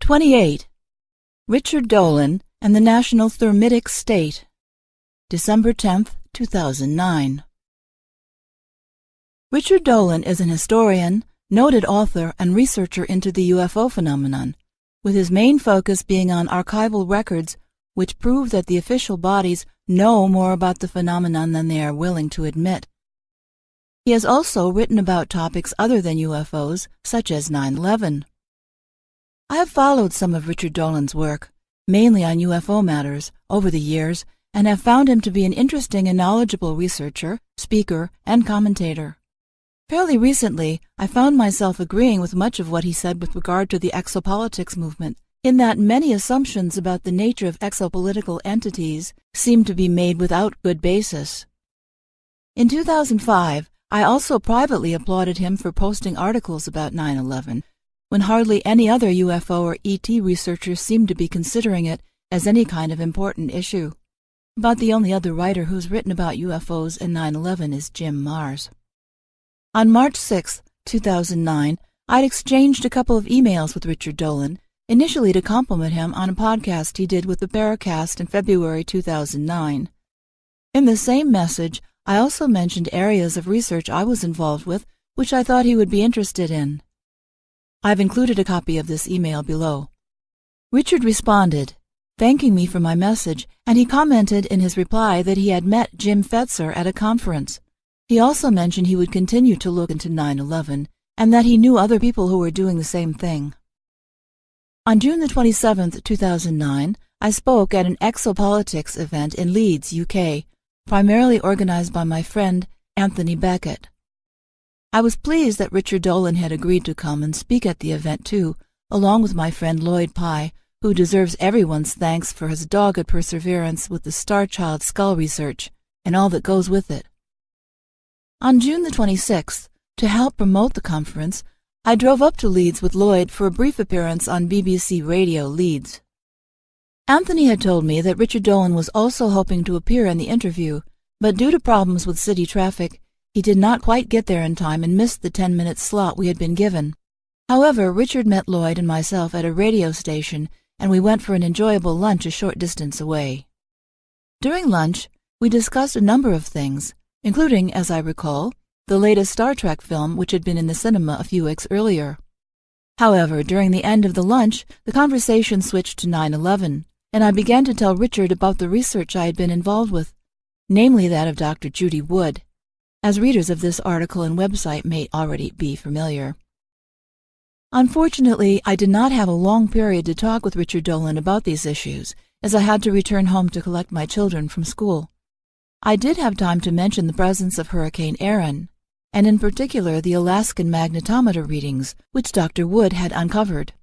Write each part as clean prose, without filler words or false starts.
28. Richard Dolan and the National Thermitic State, December 10, 2009. Richard Dolan is an historian, noted author, and researcher into the UFO phenomenon, with his main focus being on archival records which prove that the official bodies know more about the phenomenon than they are willing to admit. He has also written about topics other than UFOs, such as 9/11. I have followed some of Richard Dolan's work, mainly on UFO matters, over the years, and have found him to be an interesting and knowledgeable researcher, speaker, and commentator. Fairly recently, I found myself agreeing with much of what he said with regard to the exopolitics movement, in that many assumptions about the nature of exopolitical entities seem to be made without good basis. In 2005, I also privately applauded him for posting articles about 9/11, when hardly any other UFO or ET researchers seemed to be considering it as any kind of important issue. About the only other writer who's written about UFOs and 9/11 is Jim Marrs. On March 6, 2009, I'd exchanged a couple of emails with Richard Dolan, initially to compliment him on a podcast he did with the Paracast in February 2009. In the same message, I also mentioned areas of research I was involved with which I thought he would be interested in. I've included a copy of this email below. Richard responded, thanking me for my message, and he commented in his reply that he had met Jim Fetzer at a conference. He also mentioned he would continue to look into 9/11, and that he knew other people who were doing the same thing. On June 27, 2009, I spoke at an exopolitics event in Leeds, UK, primarily organized by my friend Anthony Beckett. I was pleased that Richard Dolan had agreed to come and speak at the event too, along with my friend Lloyd Pye, who deserves everyone's thanks for his dogged perseverance with the Star Child skull research and all that goes with it. On June 26th, to help promote the conference, I drove up to Leeds with Lloyd for a brief appearance on BBC Radio Leeds. Anthony had told me that Richard Dolan was also hoping to appear in the interview, but due to problems with city traffic, he did not quite get there in time and missed the 10-minute slot we had been given. However, Richard met Lloyd and myself at a radio station, and we went for an enjoyable lunch a short distance away. During lunch, we discussed a number of things, including, as I recall, the latest Star Trek film which had been in the cinema a few weeks earlier. However, during the end of the lunch, the conversation switched to 9/11, and I began to tell Richard about the research I had been involved with, namely that of Dr. Judy Wood, as readers of this article and website may already be familiar. Unfortunately, I did not have a long period to talk with Richard Dolan about these issues, as I had to return home to collect my children from school. I did have time to mention the presence of Hurricane Erin, and in particular the Alaskan magnetometer readings, which Dr. Wood had uncovered.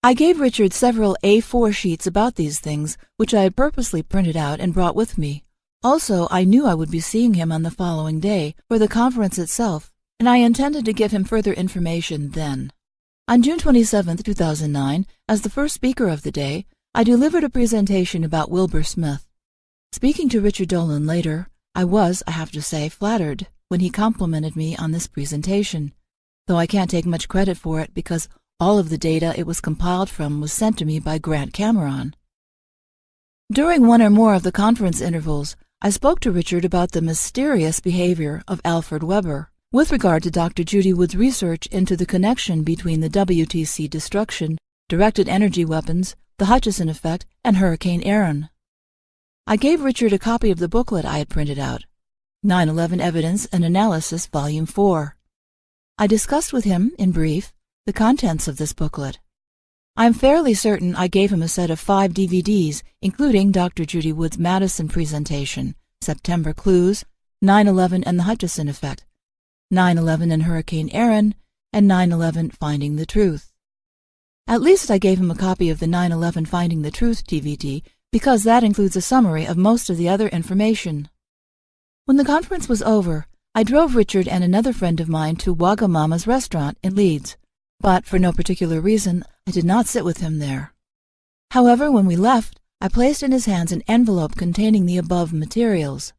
I gave Richard several A4 sheets about these things, which I had purposely printed out and brought with me. Also, I knew I would be seeing him on the following day for the conference itself, and I intended to give him further information then. On June 27, 2009, as the first speaker of the day, I delivered a presentation about Wilbur Smith. Speaking to Richard Dolan later, I was, I have to say, flattered when he complimented me on this presentation, though I can't take much credit for it because all of the data it was compiled from was sent to me by Grant Cameron. During one or more of the conference intervals, I spoke to Richard about the mysterious behavior of Alfred Weber with regard to Dr. Judy Wood's research into the connection between the WTC destruction, directed energy weapons, the Hutchison effect, and Hurricane Erin. I gave Richard a copy of the booklet I had printed out, 9/11 Evidence and Analysis, Volume 4. I discussed with him, in brief, the contents of this booklet. I am fairly certain I gave him a set of 5 DVDs, including Dr. Judy Wood's Madison presentation, September Clues, 9/11 and the Hutchison Effect, 9/11 and Hurricane Erin, and 9/11 Finding the Truth. At least I gave him a copy of the 9/11 Finding the Truth DVD, because that includes a summary of most of the other information. When the conference was over, I drove Richard and another friend of mine to Wagamama's restaurant in Leeds, but for no particular reason, I did not sit with him there. However, when we left, I placed in his hands an envelope containing the above materials.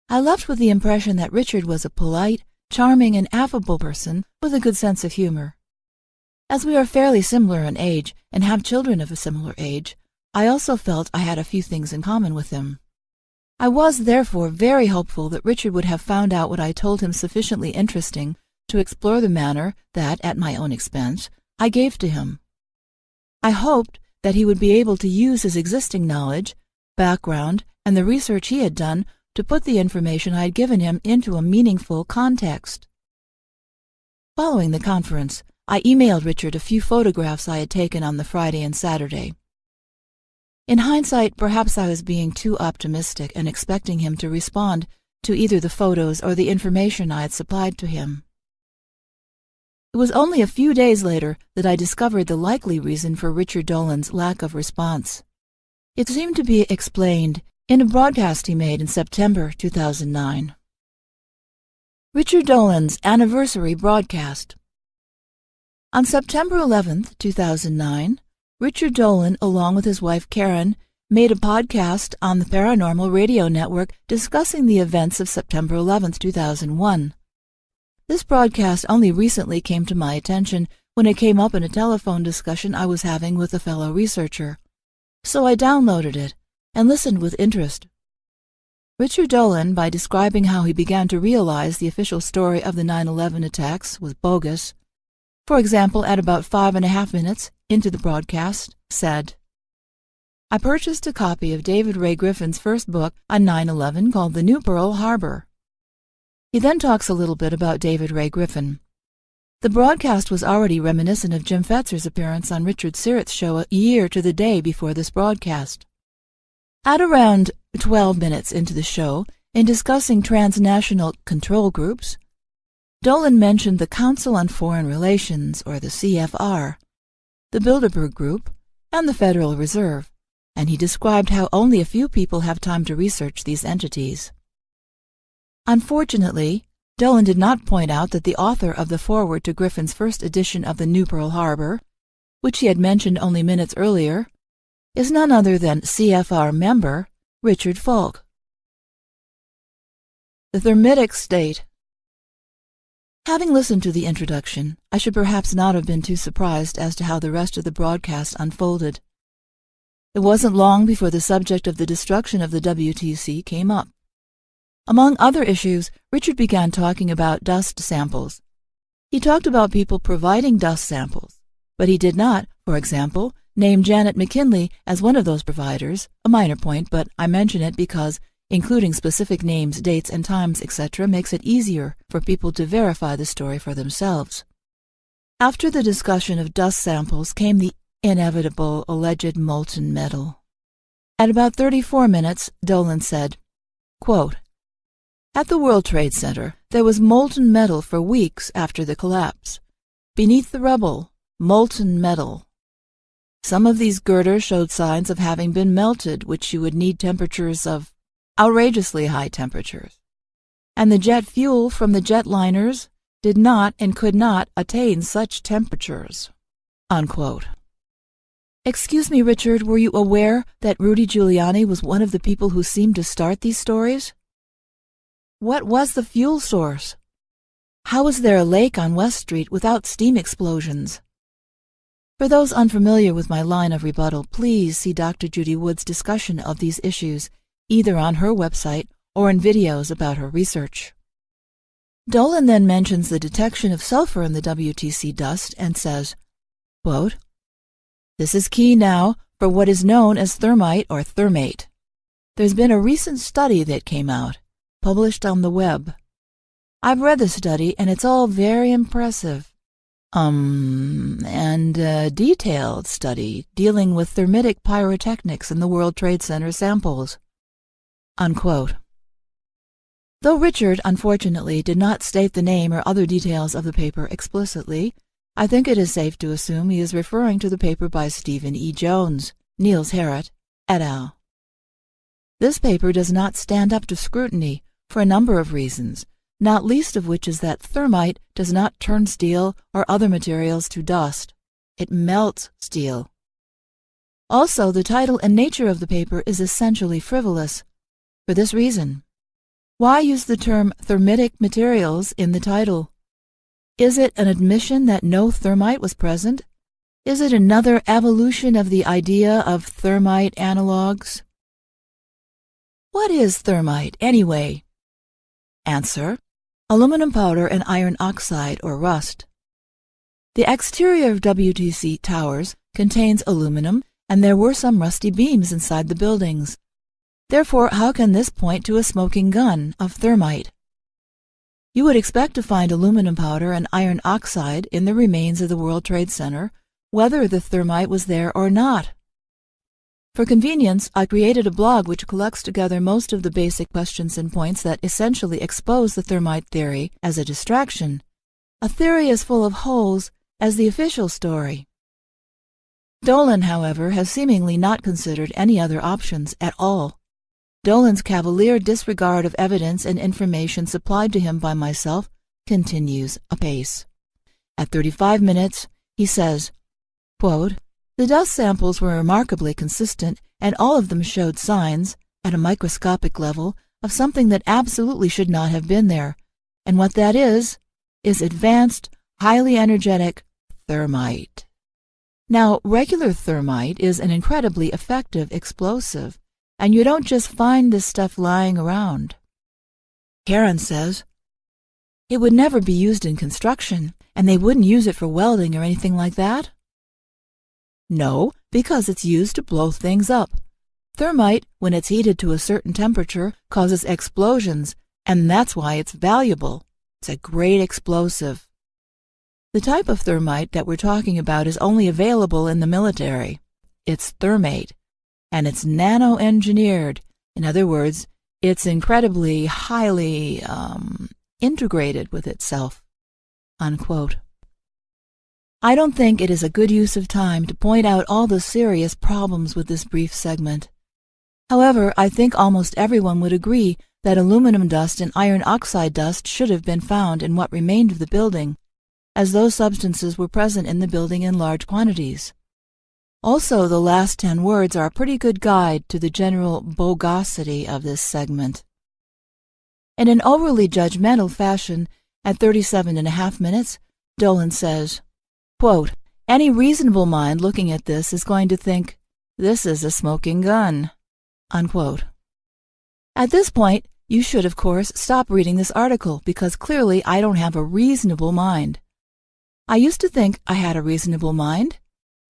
I left with the impression that Richard was a polite, charming, and affable person with a good sense of humor. As we are fairly similar in age and have children of a similar age, I also felt I had a few things in common with him. I was, therefore, very hopeful that Richard would have found out what I told him sufficiently interesting to explore the manner that, at my own expense, I gave to him. I hoped that he would be able to use his existing knowledge, background, and the research he had done to put the information I had given him into a meaningful context. Following the conference, I emailed Richard a few photographs I had taken on the Friday and Saturday. In hindsight, perhaps I was being too optimistic and expecting him to respond to either the photos or the information I had supplied to him. It was only a few days later that I discovered the likely reason for Richard Dolan's lack of response. It seemed to be explained in a broadcast he made in September 2009. Richard Dolan's anniversary broadcast. On September 11, 2009, Richard Dolan, along with his wife Karen, made a podcast on the Paranormal Radio Network discussing the events of September 11, 2001. This broadcast only recently came to my attention when it came up in a telephone discussion I was having with a fellow researcher, so I downloaded it and listened with interest. Richard Dolan, by describing how he began to realize the official story of the 9/11 attacks was bogus, for example, at about 5.5 minutes into the broadcast, said, "I purchased a copy of David Ray Griffin's first book on 9/11 called The New Pearl Harbor." He then talks a little bit about David Ray Griffin. The broadcast was already reminiscent of Jim Fetzer's appearance on Richard Syrett's show a year to the day before this broadcast. At around 12 minutes into the show, in discussing transnational control groups, Dolan mentioned the Council on Foreign Relations, or the CFR, the Bilderberg Group, and the Federal Reserve, and he described how only a few people have time to research these entities. Unfortunately, Dolan did not point out that the author of the foreword to Griffin's first edition of The New Pearl Harbor, which he had mentioned only minutes earlier, is none other than CFR member Richard Falk. The Thermitic State. Having listened to the introduction, I should perhaps not have been too surprised as to how the rest of the broadcast unfolded. It wasn't long before the subject of the destruction of the WTC came up. Among other issues, Richard began talking about dust samples. He talked about people providing dust samples, but he did not, for example, name Janet McKinley as one of those providers, a minor point, but I mention it because including specific names, dates, and times, etc., makes it easier for people to verify the story for themselves. After the discussion of dust samples came the inevitable alleged molten metal. At about 34 minutes, Dolan said, quote, "At the World Trade Center, there was molten metal for weeks after the collapse. Beneath the rubble, molten metal. Some of these girders showed signs of having been melted, which you would need temperatures of outrageously high temperatures. And the jet fuel from the jetliners did not and could not attain such temperatures." Unquote. Excuse me, Richard, were you aware that Rudy Giuliani was one of the people who seemed to start these stories? What was the fuel source? How was there a lake on West Street without steam explosions? For those unfamiliar with my line of rebuttal, please see Dr. Judy Wood's discussion of these issues, either on her website or in videos about her research. Dolan then mentions the detection of sulfur in the WTC dust and says, quote, "This is key now for what is known as thermite or thermate. There's been a recent study that came out, published on the web. I've read the study and it's all very impressive. And a detailed study dealing with thermitic pyrotechnics in the World Trade Center samples." Unquote. Though Richard, unfortunately, did not state the name or other details of the paper explicitly, I think it is safe to assume he is referring to the paper by Stephen E. Jones, Niels Harrit, et al. This paper does not stand up to scrutiny for a number of reasons, not least of which is that thermite does not turn steel or other materials to dust. It melts steel. Also, the title and nature of the paper is essentially frivolous. For this reason, why use the term thermitic materials in the title? Is it an admission that no thermite was present? Is it another evolution of the idea of thermite analogs? What is thermite, anyway? Answer: aluminum powder and iron oxide or rust. The exterior of WTC towers contains aluminum, and there were some rusty beams inside the buildings. Therefore, how can this point to a smoking gun of thermite? You would expect to find aluminum powder and iron oxide in the remains of the World Trade Center, whether the thermite was there or not. For convenience, I created a blog which collects together most of the basic questions and points that essentially expose the thermite theory as a distraction, a theory as full of holes as the official story. Dolan, however, has seemingly not considered any other options at all. Dolan's cavalier disregard of evidence and information supplied to him by myself continues apace. At 35 minutes, he says, quote, "The dust samples were remarkably consistent, and all of them showed signs, at a microscopic level, of something that absolutely should not have been there, and what that is advanced, highly energetic thermite." Now, regular thermite is an incredibly effective explosive, and you don't just find this stuff lying around. Karen says, it would never be used in construction, and they wouldn't use it for welding or anything like that? No, because it's used to blow things up. Thermite, when it's heated to a certain temperature, causes explosions, and that's why it's valuable. It's a great explosive. The type of thermite that we're talking about is only available in the military. It's thermate, and it's nano-engineered. In other words, it's incredibly highly integrated with itself. Unquote. I don't think it is a good use of time to point out all the serious problems with this brief segment. However, I think almost everyone would agree that aluminum dust and iron oxide dust should have been found in what remained of the building, as those substances were present in the building in large quantities. Also, the last 10 words are a pretty good guide to the general bogosity of this segment. In an overly judgmental fashion, at 37.5 minutes, Dolan says, quote, "Any reasonable mind looking at this is going to think, this is a smoking gun." Unquote. At this point, you should, of course, stop reading this article, because clearly I don't have a reasonable mind. I used to think I had a reasonable mind,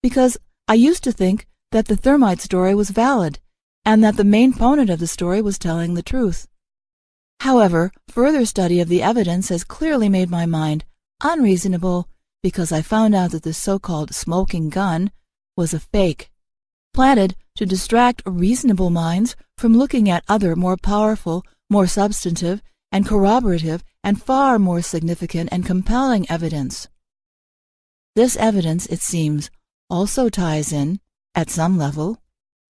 because I used to think that the thermite story was valid, and that the main opponent of the story was telling the truth. However, further study of the evidence has clearly made my mind unreasonable, because I found out that the so-called smoking gun was a fake, planted to distract reasonable minds from looking at other more powerful, more substantive, and corroborative, and far more significant and compelling evidence. This evidence, it seems, also ties in, at some level,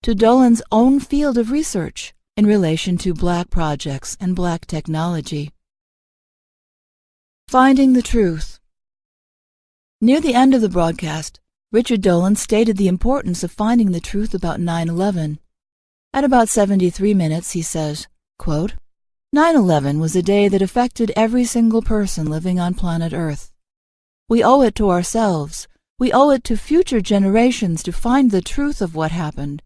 to Dolan's own field of research in relation to black projects and black technology. Finding the truth. Near the end of the broadcast, Richard Dolan stated the importance of finding the truth about 9/11. At about 73 minutes, he says, quote, 9/11 was a day that affected every single person living on planet Earth. We owe it to ourselves, we owe it to future generations to find the truth of what happened,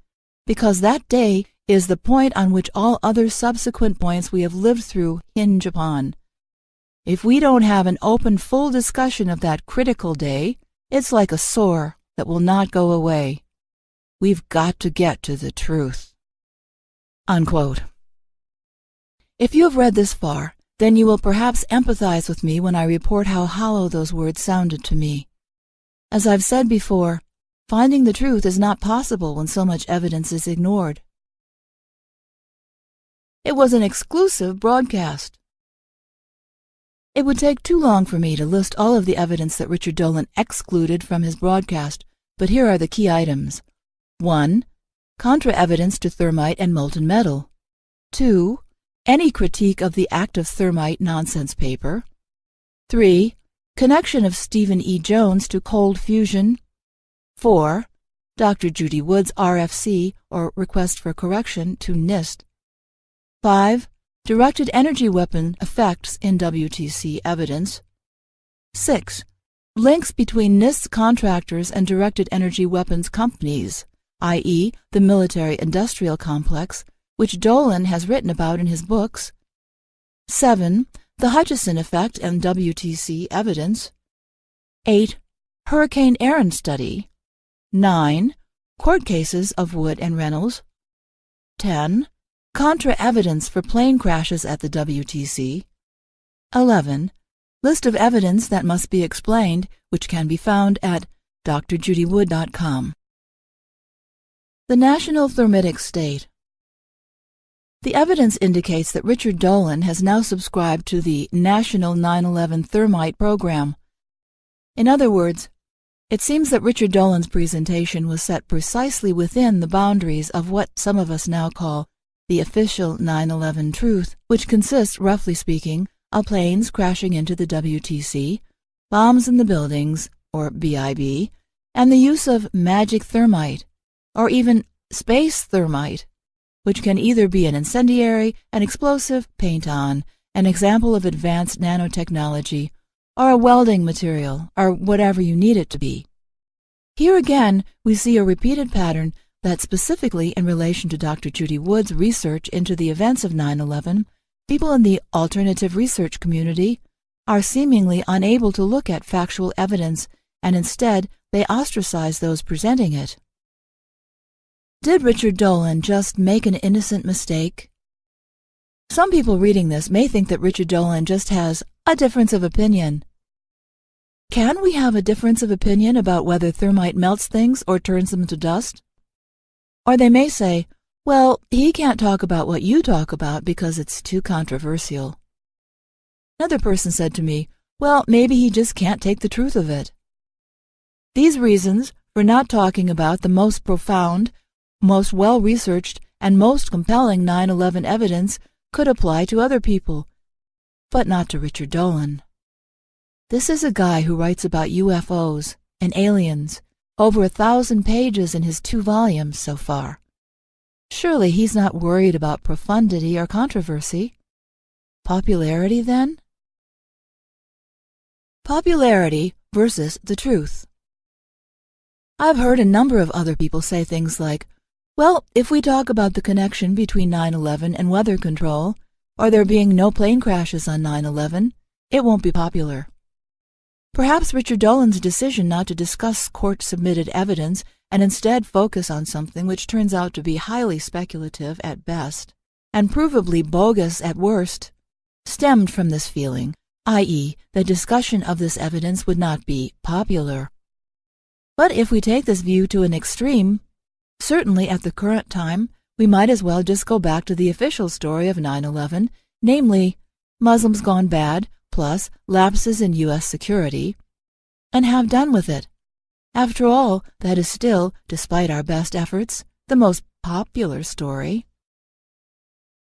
because that day is the point on which all other subsequent points we have lived through hinge upon. If we don't have an open, full discussion of that critical day, it's like a sore that will not go away. We've got to get to the truth." Unquote. If you have read this far, then you will perhaps empathize with me when I report how hollow those words sounded to me. As I've said before, finding the truth is not possible when so much evidence is ignored. It was an exclusive broadcast. It would take too long for me to list all of the evidence that Richard Dolan excluded from his broadcast, but here are the key items. 1. Contra-evidence to thermite and molten metal. 2. Any critique of the active thermite nonsense paper. 3. Connection of Stephen E. Jones to cold fusion. 4. Dr. Judy Wood's RFC, or request for correction, to NIST. 5. Directed energy weapon effects in WTC evidence. 6. Links between NIST contractors and directed energy weapons companies, i.e., the military-industrial complex, which Dolan has written about in his books. 7. The Hutchison effect and WTC evidence. 8. Hurricane Aaron study. 9. Court cases of Wood and Reynolds. 10. Contra-evidence for plane crashes at the WTC. 11. List of evidence that must be explained, which can be found at drjudywood.com. The National Thermitic State. The evidence indicates that Richard Dolan has now subscribed to the National 9/11 Thermite program. In other words, it seems that Richard Dolan's presentation was set precisely within the boundaries of what some of us now call the official 9/11 truth, which consists, roughly speaking, of planes crashing into the WTC, bombs in the buildings, or BIB, and the use of magic thermite, or even space thermite, which can either be an incendiary, an explosive, paint-on, an example of advanced nanotechnology, or a welding material, or whatever you need it to be. Here again, we see a repeated pattern that specifically in relation to Dr. Judy Wood's research into the events of 9/11, people in the alternative research community are seemingly unable to look at factual evidence, and instead they ostracize those presenting it. Did Richard Dolan just make an innocent mistake? Some people reading this may think that Richard Dolan just has a difference of opinion. Can we have a difference of opinion about whether thermite melts things or turns them to dust? Or they may say, well, he can't talk about what you talk about because it's too controversial. Another person said to me, well, maybe he just can't take the truth of it. These reasons for not talking about the most profound, most well-researched, and most compelling 9/11 evidence could apply to other people, but not to Richard Dolan. This is a guy who writes about UFOs and aliens, over 1,000 pages in his 2 volumes so far. Surely he's not worried about profundity or controversy. Popularity, then? Popularity versus the truth. I've heard a number of other people say things like, well, if we talk about the connection between 9/11 and weather control, or there being no plane crashes on 9/11, it won't be popular. Perhaps Richard Dolan's decision not to discuss court-submitted evidence and instead focus on something which turns out to be highly speculative at best and provably bogus at worst stemmed from this feeling, i.e., the discussion of this evidence would not be popular. But if we take this view to an extreme, certainly at the current time, we might as well just go back to the official story of 9/11, namely, Muslims gone bad plus lapses in U.S. security, and have done with it. After all, that is still, despite our best efforts, the most popular story.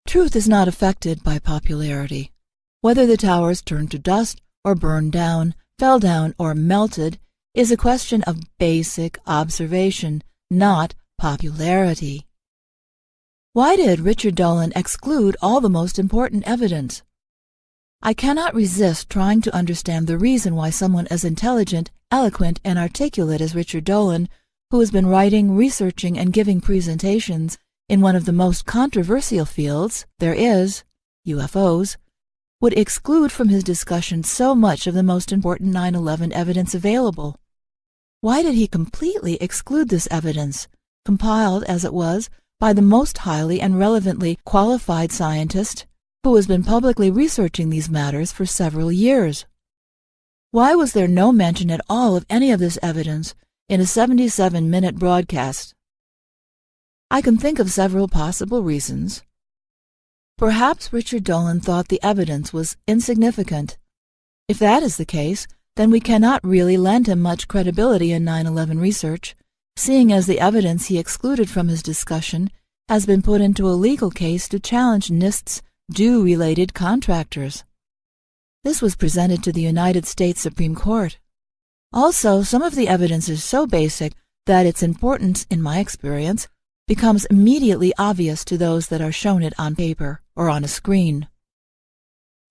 Truth is not affected by popularity. Whether the towers turned to dust or burned down, fell down, or melted is a question of basic observation, not popularity. Why did Richard Dolan exclude all the most important evidence? I cannot resist trying to understand the reason why someone as intelligent, eloquent, and articulate as Richard Dolan, who has been writing, researching, and giving presentations in one of the most controversial fields there is, UFOs, would exclude from his discussion so much of the most important 9/11 evidence available. Why did he completely exclude this evidence, compiled as it was by the most highly and relevantly qualified scientist who has been publicly researching these matters for several years? Why was there no mention at all of any of this evidence in a 77-minute broadcast? I can think of several possible reasons. Perhaps Richard Dolan thought the evidence was insignificant. If that is the case, then we cannot really lend him much credibility in 9/11 research, seeing as the evidence he excluded from his discussion has been put into a legal case to challenge NIST's due-related contractors. This was presented to the United States Supreme Court. Also, some of the evidence is so basic that its importance, in my experience, becomes immediately obvious to those that are shown it on paper or on a screen.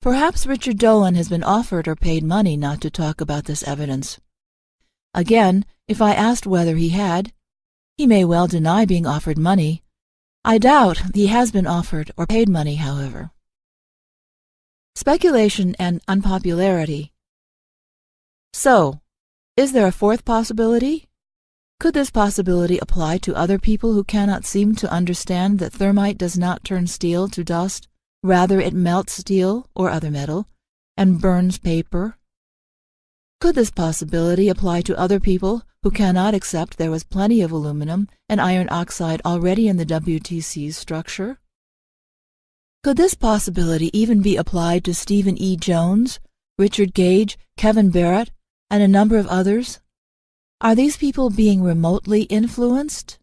Perhaps Richard Dolan has been offered or paid money not to talk about this evidence. Again, if I asked whether he had, he may well deny being offered money. I doubt he has been offered or paid money, however. Speculation and unpopularity. So, is there a fourth possibility? Could this possibility apply to other people who cannot seem to understand that thermite does not turn steel to dust? Rather, it melts steel or other metal and burns paper? Could this possibility apply to other people who cannot accept there was plenty of aluminum and iron oxide already in the WTC's structure? Could this possibility even be applied to Stephen E. Jones, Richard Gage, Kevin Barrett, and a number of others? Are these people being remotely influenced?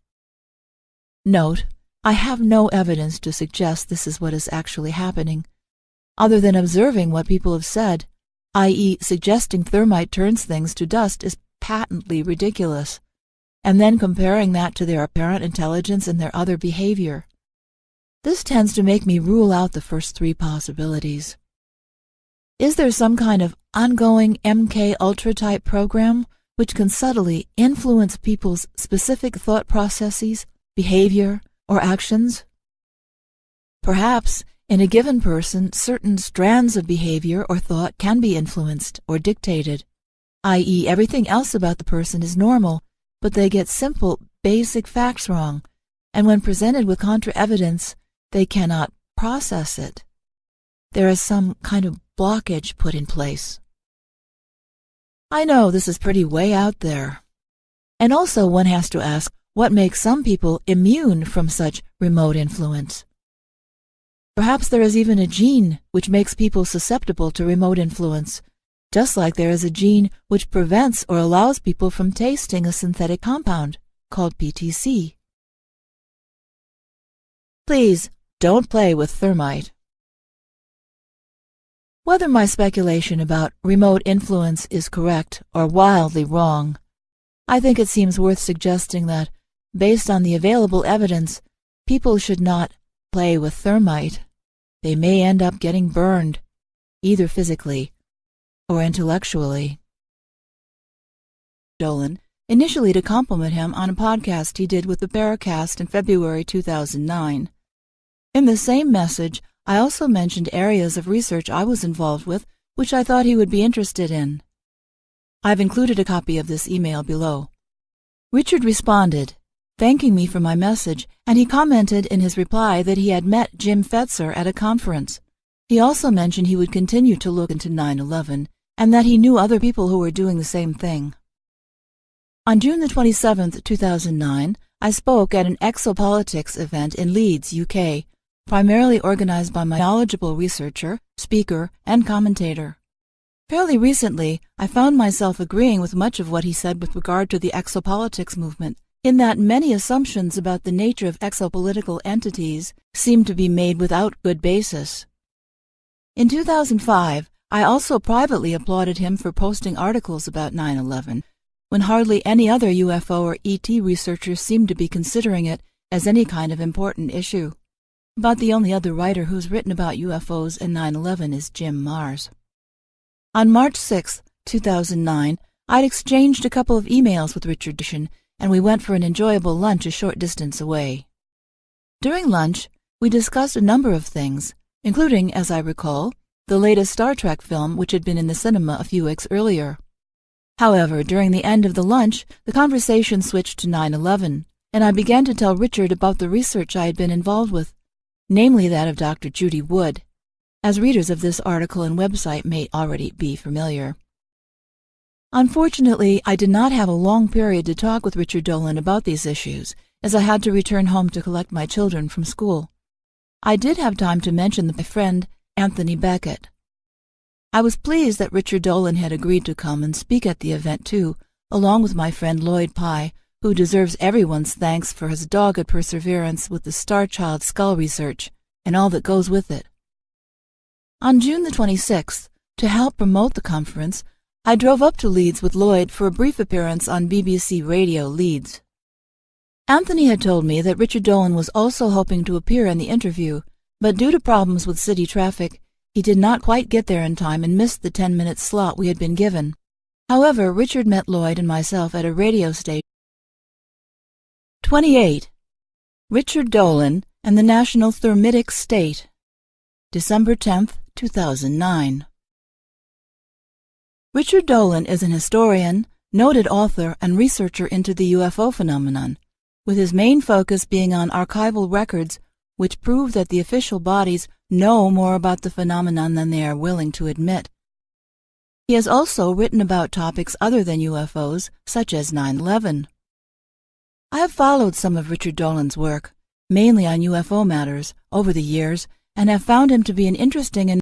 Note, I have no evidence to suggest this is what is actually happening, other than observing what people have said, i.e. suggesting thermite turns things to dust is patently ridiculous, and then comparing that to their apparent intelligence and their other behavior. This tends to make me rule out the first three possibilities. Is there some kind of ongoing MK Ultra type program which can subtly influence people's specific thought processes, behavior, or actions? Perhaps, in a given person, certain strands of behavior or thought can be influenced or dictated, i.e. everything else about the person is normal, but they get simple, basic facts wrong, and when presented with contra-evidence, they cannot process it. There is some kind of blockage put in place. I know this is pretty way out there. And also one has to ask, what makes some people immune from such remote influence? Perhaps there is even a gene which makes people susceptible to remote influence, just like there is a gene which prevents or allows people from tasting a synthetic compound called PTC. Please don't play with thermite. Whether my speculation about remote influence is correct or wildly wrong, I think it seems worth suggesting that, based on the available evidence, people should not play with thermite. They may end up getting burned, either physically or intellectually. Dolan, initially to compliment him on a podcast he did with the Paracast in February 2009. In the same message, I also mentioned areas of research I was involved with which I thought he would be interested in. I've included a copy of this email below. Richard responded, thanking me for my message, and he commented in his reply that he had met Jim Fetzer at a conference. He also mentioned he would continue to look into 9/11 and that he knew other people who were doing the same thing. On June the 27th, 2009, I spoke at an exopolitics event in Leeds, UK, primarily organized by my knowledgeable researcher, speaker, and commentator. Fairly recently, I found myself agreeing with much of what he said with regard to the exopolitics movement, in that many assumptions about the nature of exopolitical entities seem to be made without good basis. In 2005, I also privately applauded him for posting articles about 9/11, when hardly any other UFO or ET researchers seemed to be considering it as any kind of important issue. About the only other writer who's written about UFOs and 9/11 is Jim Marrs. On March 6, 2009, I'd exchanged a couple of emails with Richard Dolan, and we went for an enjoyable lunch a short distance away. During lunch, we discussed a number of things, including, as I recall, the latest Star Trek film which had been in the cinema a few weeks earlier. However, during the end of the lunch, the conversation switched to 9/11, and I began to tell Richard about the research I had been involved with, namely that of Dr. Judy Wood, as readers of this article and website may already be familiar. Unfortunately, I did not have a long period to talk with Richard Dolan about these issues, as I had to return home to collect my children from school. I did have time to mention my friend Anthony Beckett. I was pleased that Richard Dolan had agreed to come and speak at the event too, along with my friend Lloyd Pye, who deserves everyone's thanks for his dogged perseverance with the Star Child skull research and all that goes with it. On June the 26th, to help promote the conference, I drove up to Leeds with Lloyd for a brief appearance on BBC Radio Leeds. Anthony had told me that Richard Dolan was also hoping to appear in the interview, but due to problems with city traffic, He did not quite get there in time and missed the 10-minute slot we had been given. However, Richard met Lloyd and myself at a radio station. 28. Richard Dolan and the National Thermitic State. December 10, 2009. Richard Dolan is an historian, noted author, and researcher into the UFO phenomenon, with his main focus being on archival records which prove that the official bodies know more about the phenomenon than they are willing to admit. He has also written about topics other than UFOs, such as 9/11. I have followed some of Richard Dolan's work, mainly on UFO matters, over the years, and have found him to be an interesting and